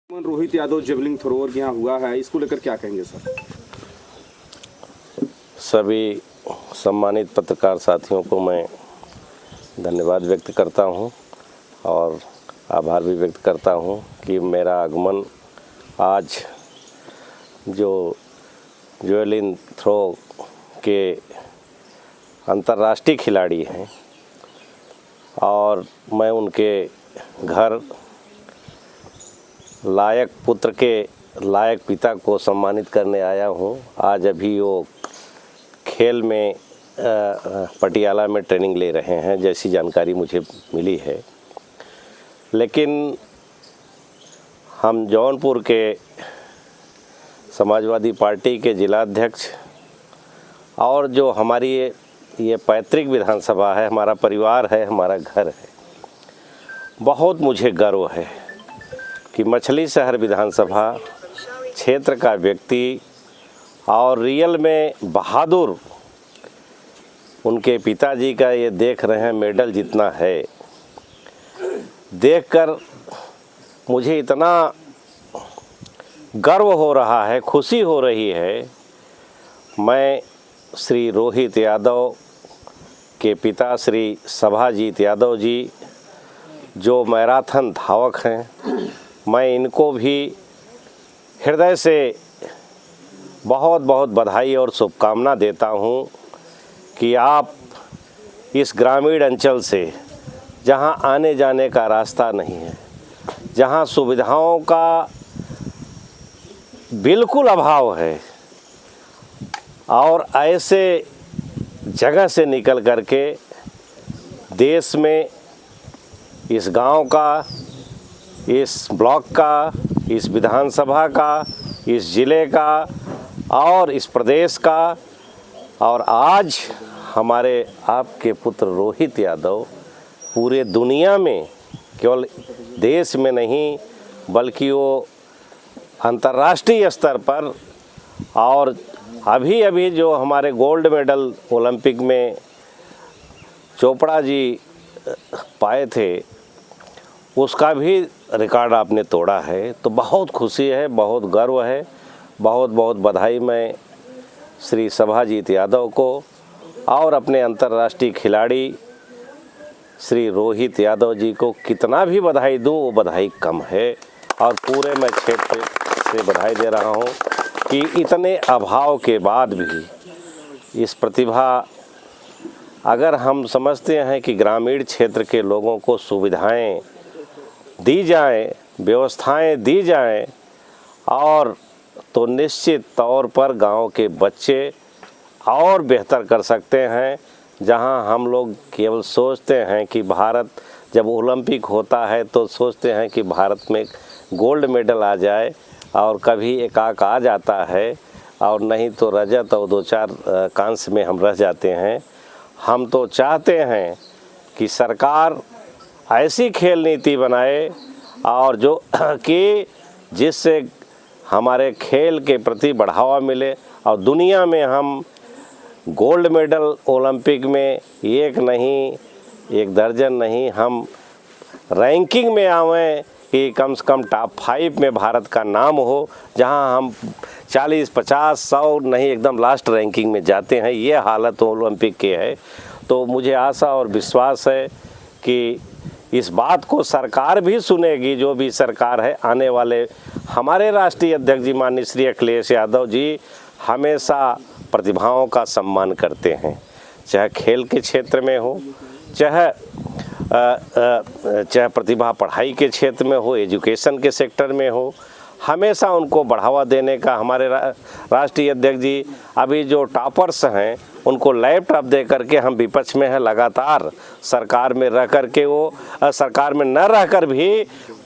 Rohit Yadav javelin thrower यहाँ हुआ है, इसको लेकर क्या कहेंगे सर? सभी सम्मानित पत्रकार साथियों को मैं धन्यवाद व्यक्त करता हूं और आभार भी व्यक्त करता हूं कि मेरा आगमन आज जो जेवलिन थ्रो के अंतर्राष्ट्रीय खिलाड़ी हैं और मैं उनके घर लायक पुत्र के लायक पिता को सम्मानित करने आया हूं। आज अभी वो खेल में पटियाला में ट्रेनिंग ले रहे हैं, जैसी जानकारी मुझे मिली है। लेकिन हम जौनपुर के समाजवादी पार्टी के जिलाध्यक्ष और जो हमारी ये पैतृक विधानसभा है, हमारा परिवार है, हमारा घर है, बहुत मुझे गर्व है कि मछली शहर विधानसभा क्षेत्र का व्यक्ति और रियल में बहादुर उनके पिताजी का ये देख रहे हैं मेडल जितना है, देखकर मुझे इतना गर्व हो रहा है, खुशी हो रही है। मैं श्री रोहित यादव के पिता श्री सभाजीत यादव जी जो मैराथन धावक हैं, मैं इनको भी हृदय से बहुत बहुत बधाई और शुभकामना देता हूं कि आप इस ग्रामीण अंचल से जहां आने जाने का रास्ता नहीं है, जहां सुविधाओं का बिल्कुल अभाव है, और ऐसे जगह से निकल करके देश में इस गांव का, इस ब्लॉक का, इस विधानसभा का, इस ज़िले का और इस प्रदेश का, और आज हमारे आपके पुत्र रोहित यादव पूरे दुनिया में, केवल देश में नहीं बल्कि वो अंतर्राष्ट्रीय स्तर पर, और अभी अभी जो हमारे गोल्ड मेडल ओलंपिक में चोपड़ा जी पाए थे, उसका भी रिकॉर्ड आपने तोड़ा है। तो बहुत खुशी है, बहुत गर्व है, बहुत बहुत बधाई मैं श्री सभाजीत यादव को और अपने अंतर्राष्ट्रीय खिलाड़ी श्री रोहित यादव जी को कितना भी बधाई दूं वो बधाई कम है। और पूरे मैं क्षेत्र से बधाई दे रहा हूं कि इतने अभाव के बाद भी इस प्रतिभा, अगर हम समझते हैं कि ग्रामीण क्षेत्र के लोगों को सुविधाएं दी जाएं, व्यवस्थाएं दी जाएं, और तो निश्चित तौर पर गांव के बच्चे और बेहतर कर सकते हैं। जहां हम लोग केवल सोचते हैं कि भारत जब ओलंपिक होता है तो सोचते हैं कि भारत में गोल्ड मेडल आ जाए, और कभी एकाक आ जाता है और नहीं तो रजत और 2-4 कांस्य में हम रह जाते हैं। हम तो चाहते हैं कि सरकार ऐसी खेल नीति बनाए और जो कि जिससे हमारे खेल के प्रति बढ़ावा मिले और दुनिया में हम गोल्ड मेडल ओलंपिक में एक नहीं, एक दर्जन नहीं, हम रैंकिंग में आवें कि कम से कम टॉप 5 में भारत का नाम हो, जहां हम 40, 50, 100 नहीं, एकदम लास्ट रैंकिंग में जाते हैं। ये हालत ओलंपिक की है। तो मुझे आशा और विश्वास है कि इस बात को सरकार भी सुनेगी, जो भी सरकार है। आने वाले हमारे राष्ट्रीय अध्यक्ष जी माननीय श्री अखिलेश यादव जी हमेशा प्रतिभाओं का सम्मान करते हैं, चाहे खेल के क्षेत्र में हो, चाहे प्रतिभा पढ़ाई के क्षेत्र में हो, एजुकेशन के सेक्टर में हो, हमेशा उनको बढ़ावा देने का हमारे राष्ट्रीय अध्यक्ष जी अभी जो टॉपर्स हैं उनको लैपटॉप दे करके हम विपक्ष में है, लगातार सरकार में रह करके वो सरकार में न रहकर भी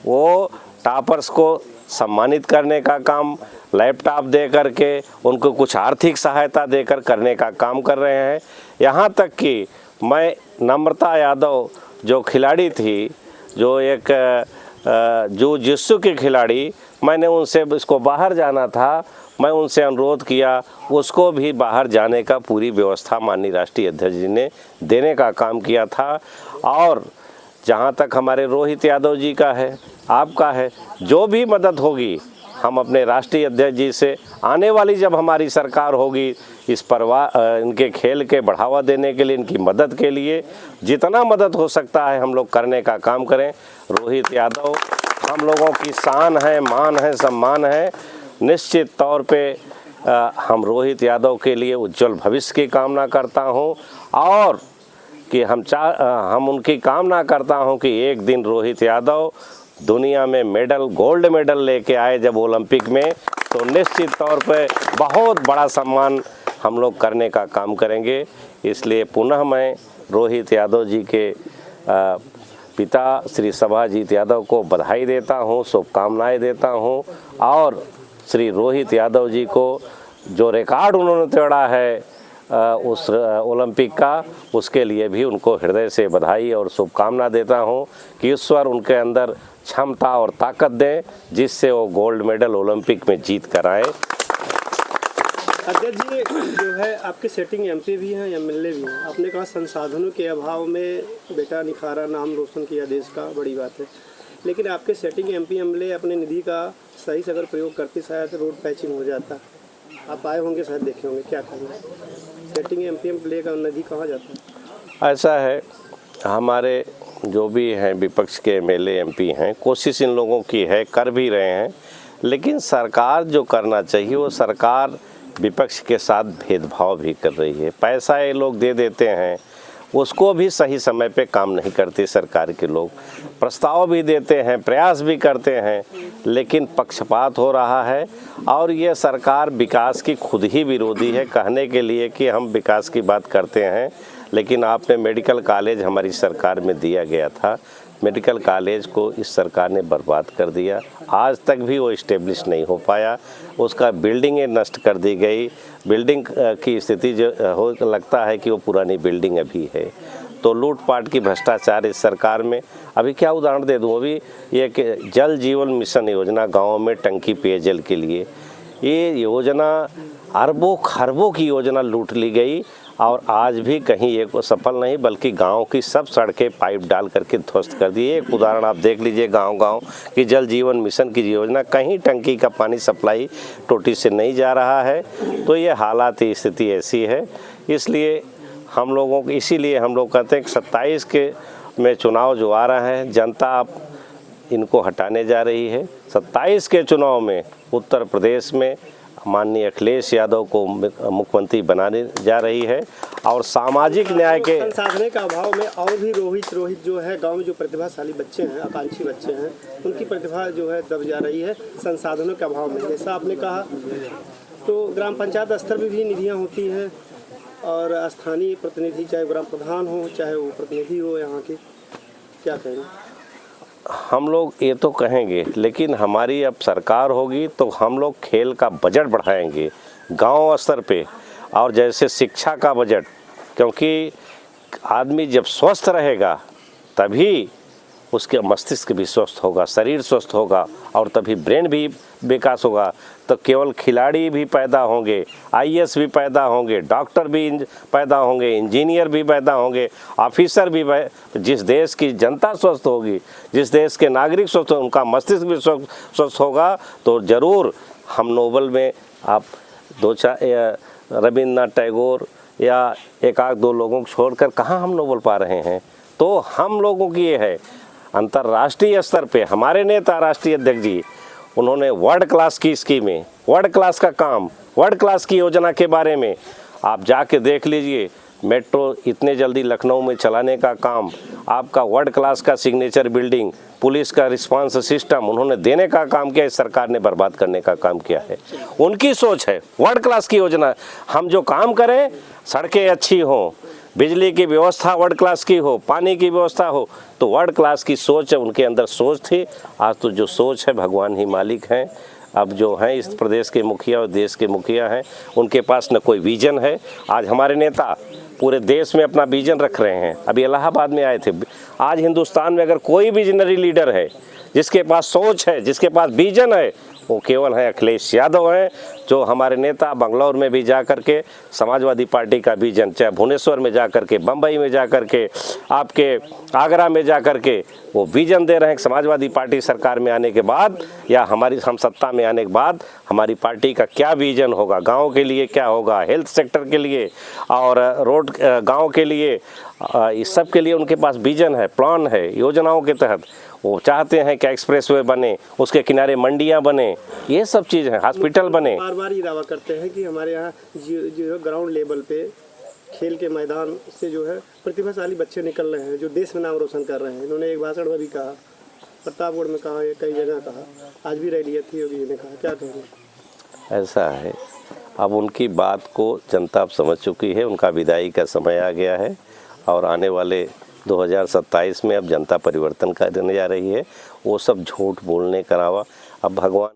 वो टॉपर्स को सम्मानित करने का काम लैपटॉप दे करके, उनको कुछ आर्थिक सहायता देकर करने का काम कर रहे हैं। यहाँ तक कि मैं नम्रता यादव जो खिलाड़ी थी, जो एक जिस्सु की खिलाड़ी, मैंने उनसे, इसको बाहर जाना था, मैं उनसे अनुरोध किया, उसको भी बाहर जाने का पूरी व्यवस्था माननीय राष्ट्रीय अध्यक्ष जी ने देने का काम किया था। और जहाँ तक हमारे रोहित यादव जी का है, आपका है। जो भी मदद होगी हम अपने राष्ट्रीय अध्यक्ष जी से, आने वाली जब हमारी सरकार होगी, इनके खेल के बढ़ावा देने के लिए, इनकी मदद के लिए जितना मदद हो सकता है हम लोग करने का काम करें। रोहित यादव हम लोगों की शान है, मान है, सम्मान है। निश्चित तौर पे हम रोहित यादव के लिए उज्जवल भविष्य की कामना करता हूं, और कि हम उनकी कामना करता हूं कि एक दिन रोहित यादव दुनिया में मेडल, गोल्ड मेडल लेके आए जब ओलंपिक में, तो निश्चित तौर पे बहुत बड़ा सम्मान हम लोग करने का काम करेंगे। इसलिए पुनः मैं रोहित यादव जी के पिता श्री सभाजीत यादव को बधाई देता हूं, शुभकामनाएं देता हूं, और श्री रोहित यादव जी को जो रिकॉर्ड उन्होंने तोड़ा है उस ओलंपिक का, उसके लिए भी उनको हृदय से बधाई और शुभकामना देता हूं कि ईश्वर उनके अंदर क्षमता और ताकत दें जिससे वो गोल्ड मेडल ओलंपिक में जीत कर आए। अध्यक्ष जी, जो है आपके सेटिंग एमपी भी हैं, एमएलए भी हैं। आपने कहा संसाधनों के अभाव में बेटा निखारा, नाम रोशन किया देश का, बड़ी बात है। लेकिन आपके सेटिंग एमपी एमएलए अपने निधि का सही से अगर प्रयोग करते शायद रोड पैचिंग हो जाता। आप आए होंगे, शायद देखे होंगे, क्या कहेंगे? सेटिंग एमपी एमएलए का निधि कहाँ जाता है? ऐसा है, हमारे जो भी हैं विपक्ष के एमएलए एमपी हैं, कोशिश इन लोगों की है, कर भी रहे हैं, लेकिन सरकार जो करना चाहिए वो सरकार विपक्ष के साथ भेदभाव भी कर रही है। पैसा ये लोग दे देते हैं, उसको भी सही समय पे काम नहीं करते सरकार के लोग। प्रस्ताव भी देते हैं, प्रयास भी करते हैं, लेकिन पक्षपात हो रहा है। और ये सरकार विकास की खुद ही विरोधी है। कहने के लिए कि हम विकास की बात करते हैं, लेकिन आपने मेडिकल कॉलेज हमारी सरकार में दिया गया था, मेडिकल कॉलेज को इस सरकार ने बर्बाद कर दिया। आज तक भी वो इस्टेब्लिश नहीं हो पाया, उसका बिल्डिंगें नष्ट कर दी गई। बिल्डिंग की स्थिति जो हो लगता है कि वो पुरानी बिल्डिंग अभी है। तो लूटपाट की भ्रष्टाचार इस सरकार में। अभी क्या उदाहरण दे दूँ, अभी ये कि जल जीवन मिशन योजना गाँव में टंकी पेयजल के लिए, ये योजना अरबों खरबों की योजना लूट ली गई, और आज भी कहीं ये को सफल नहीं, बल्कि गांव की सब सड़कें पाइप डाल करके ध्वस्त कर दी। एक उदाहरण आप देख लीजिए, गांव-गांव की जल जीवन मिशन की योजना, कहीं टंकी का पानी सप्लाई टोटी से नहीं जा रहा है। तो ये हालात, स्थिति ऐसी है। इसलिए हम लोगों को, इसीलिए हम लोग कहते हैं कि 27 के में चुनाव जो आ रहा है, जनता आप इनको हटाने जा रही है। 27 के चुनाव में उत्तर प्रदेश में माननीय अखिलेश यादव को मुख्यमंत्री बनाने जा रही है, और सामाजिक न्याय के संसाधन के अभाव में और भी रोहित जो है गांव में जो प्रतिभाशाली बच्चे हैं, आकांक्षी बच्चे हैं, उनकी प्रतिभा जो है दब जा रही है संसाधनों के अभाव में। जैसा आपने कहा, तो ग्राम पंचायत स्तर पर भी निधियाँ होती हैं, और स्थानीय प्रतिनिधि, चाहे ग्राम प्रधान हो, चाहे वो प्रतिनिधि हो यहाँ के, क्या कहेंगे? हम लोग ये तो कहेंगे, लेकिन हमारी अब सरकार होगी तो हम लोग खेल का बजट बढ़ाएंगे गांव स्तर पे, और जैसे शिक्षा का बजट, क्योंकि आदमी जब स्वस्थ रहेगा तभी उसके मस्तिष्क भी स्वस्थ होगा, शरीर स्वस्थ होगा, और तभी ब्रेन भी विकास होगा। तो केवल खिलाड़ी भी पैदा होंगे, आईएएस भी पैदा होंगे, डॉक्टर भी पैदा होंगे, इंजीनियर भी पैदा होंगे, ऑफिसर भी। जिस देश की जनता स्वस्थ होगी, जिस देश के नागरिक स्वस्थ होंगे, उनका मस्तिष्क भी स्वस्थ होगा, तो ज़रूर हम नोबल में आप रविन्द्रनाथ टैगोर या एक आध दो लोगों को छोड़कर कहाँ हम नोबल पा रहे हैं। तो हम लोगों की ये है, अंतर्राष्ट्रीय स्तर पे हमारे नेता राष्ट्रीय अध्यक्ष जी, उन्होंने वर्ल्ड क्लास की स्कीमें, वर्ल्ड क्लास का काम, वर्ल्ड क्लास की योजना के बारे में आप जाके देख लीजिए। मेट्रो इतने जल्दी लखनऊ में चलाने का काम, आपका वर्ल्ड क्लास का सिग्नेचर बिल्डिंग, पुलिस का रिस्पांस सिस्टम उन्होंने देने का काम किया, इस सरकार ने बर्बाद करने का काम किया है। उनकी सोच है वर्ल्ड क्लास की योजना। हम जो काम करें, सड़कें अच्छी हों, बिजली की व्यवस्था वर्ल्ड क्लास की हो, पानी की व्यवस्था हो, तो वर्ल्ड क्लास की सोच है, उनके अंदर सोच थी। आज तो जो सोच है भगवान ही मालिक हैं। अब जो हैं इस प्रदेश के मुखिया और देश के मुखिया हैं, उनके पास न कोई विजन है। आज हमारे नेता पूरे देश में अपना विजन रख रहे हैं। अभी इलाहाबाद में आए थे। आज हिंदुस्तान में अगर कोई विजनरी लीडर है, जिसके पास सोच है, जिसके पास विजन है, वो केवल हैं अखिलेश यादव हैं, जो हमारे नेता बंगलौर में भी जा कर के समाजवादी पार्टी का विजन, चाहे भुवनेश्वर में जा कर के, बम्बई में जा कर के, आपके आगरा में जा कर के वो विजन दे रहे हैं कि समाजवादी पार्टी सरकार में आने के बाद या हम सत्ता में आने के बाद हमारी पार्टी का क्या विजन होगा, गाँव के लिए क्या होगा, हेल्थ सेक्टर के लिए और रोड गाँव के लिए, इस सब के लिए उनके पास विजन है, प्लान है। योजनाओं के तहत वो चाहते हैं कि एक्सप्रेसवे बने, उसके किनारे मंडियां बने, ये सब चीज़ है, हॉस्पिटल बने। बार बार ये दावा करते हैं कि हमारे यहाँ जो ग्राउंड लेवल पे खेल के मैदान से जो है प्रतिभाशाली बच्चे निकल रहे हैं जो देश में नाम रोशन कर रहे हैं। इन्होंने एक भाषण में भी कहा, प्रतापगढ़ में कहा, कई जगह कहा, आज भी रैली थी योगी ने कहा, क्या कहेंगे? ऐसा है, अब उनकी बात को जनता अब समझ चुकी है, उनका विदाई का समय आ गया है और आने वाले 2027 में अब जनता परिवर्तन करने जा रही है। वो सब झूठ बोलने का अलावा अब भगवान